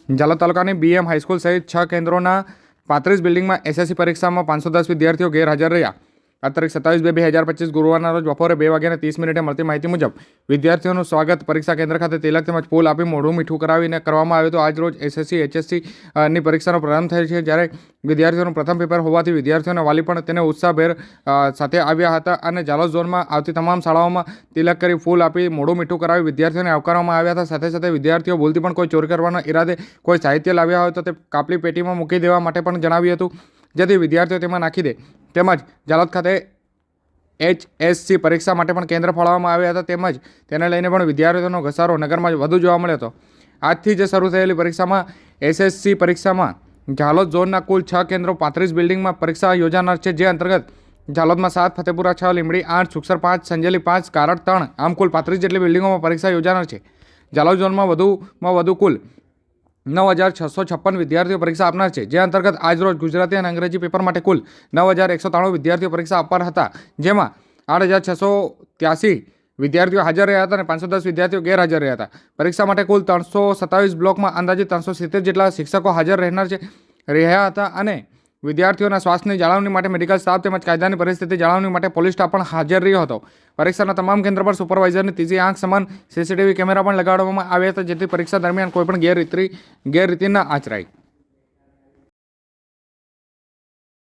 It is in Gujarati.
ઝાલોદ તાલુકાની બીએમ હાઈસ્કૂલ સહિત 6 કેન્દ્રોના 35 બિલ્ડિંગમાં એસએસસી પરીક્ષામાં 510 વિદ્યાર્થીઓ ગેરહાજર રહ્યા। આ તારીખ 27/2/2025 ગુરુવારના રોજ બપોરે 2:30 મળતી માહિતી મુજબ વિદ્યાર્થીઓનું સ્વાગત પરીક્ષા કેન્દ્ર ખાતે તિલક તેમજ ફૂલ આપી મોઢું મીઠું કરાવીને કરવામાં આવ્યું હતું। આજ રોજ એસએસસી એચએસસી ની પરીક્ષાનો પ્રારંભ થયો છે, જ્યારે વિદ્યાર્થીઓનું પ્રથમ પેપર હોવાથી વિદ્યાર્થીઓના વાલી પણ તેને ઉત્સાહભેર સાથે આવ્યા હતા અને ઝાલોદ ઝોનમાં આવતી તમામ શાળાઓમાં તિલક કરી ફૂલ આપી મોઢું મીઠું કરાવી વિદ્યાર્થીઓને આવકારવામાં આવ્યા હતા। સાથે સાથે વિદ્યાર્થીઓ ભૂલથી પણ કોઈ ચોરી કરવાના ઈરાદે કોઈ સાહિત્ય લાવ્યા હોય તો તે કાપલી પેટીમાં મૂકી દેવા માટે પણ જણાવ્યું હતું, જેથી વિદ્યાર્થીઓ તેમાં નાખી દે। તેમજ ઝાલોદ ખાતે એચએસસી પરીક્ષા માટે પણ કેન્દ્ર ફાળવવામાં આવ્યા હતા, તેમજ તેને લઈને પણ વિદ્યાર્થીઓનો ઘસારો નગરમાં વધુ જોવા મળ્યો હતો। આજથી જ શરૂ થયેલી પરીક્ષામાં એસએસસી પરીક્ષામાં ઝાલોદ ઝોનના કુલ 6 કેન્દ્રો 35 બિલ્ડિંગમાં પરીક્ષા યોજાનાર છે, જે અંતર્ગત ઝાલોદમાં 7, ફતેપુરા 6, લીંબડી 8, સુખસર 5, સંજેલી 5, કારડ 3 આમ કુલ 35 જેટલી બિલ્ડિંગોમાં પરીક્ષા યોજાનાર છે। ઝાલોદ ઝોનમાં વધુ કુલ 9,656 વિદ્યાર્થીઓ પરીક્ષા આપનાર છે, જે અંતર્ગત આજરોજ ગુજરાતી અને અંગ્રેજી પેપર માટે કુલ 9,193 વિદ્યાર્થીઓ પરીક્ષા આપનાર હતા, જેમાં 8,683 વિદ્યાર્થીઓ હાજર રહ્યા હતા અને 510 વિદ્યાર્થીઓ ગેરહાજર રહ્યા હતા। પરીક્ષા માટે કુલ 327 બ્લોકમાં અંદાજિત 370 જેટલા શિક્ષકો હાજર રહ્યા હતા અને વિદ્યાર્થીઓના સ્વાસ્થ્યની જાળવણી માટે મેડિકલ સ્ટાફ તેમજ કાયદાની પરિસ્થિતિ જાળવણી માટે પોલીસ સ્ટાફ પણ હાજર રહ્યો હતો। પરીક્ષાના તમામ કેન્દ્ર પર સુપરવાઇઝરની ત્રીજી આંખ સમાન સીસીટીવી કેમેરા પણ લગાડવામાં આવ્યા હતા, જેથી પરીક્ષા દરમિયાન કોઈપણ ગેરરીતિ ન આચરાય।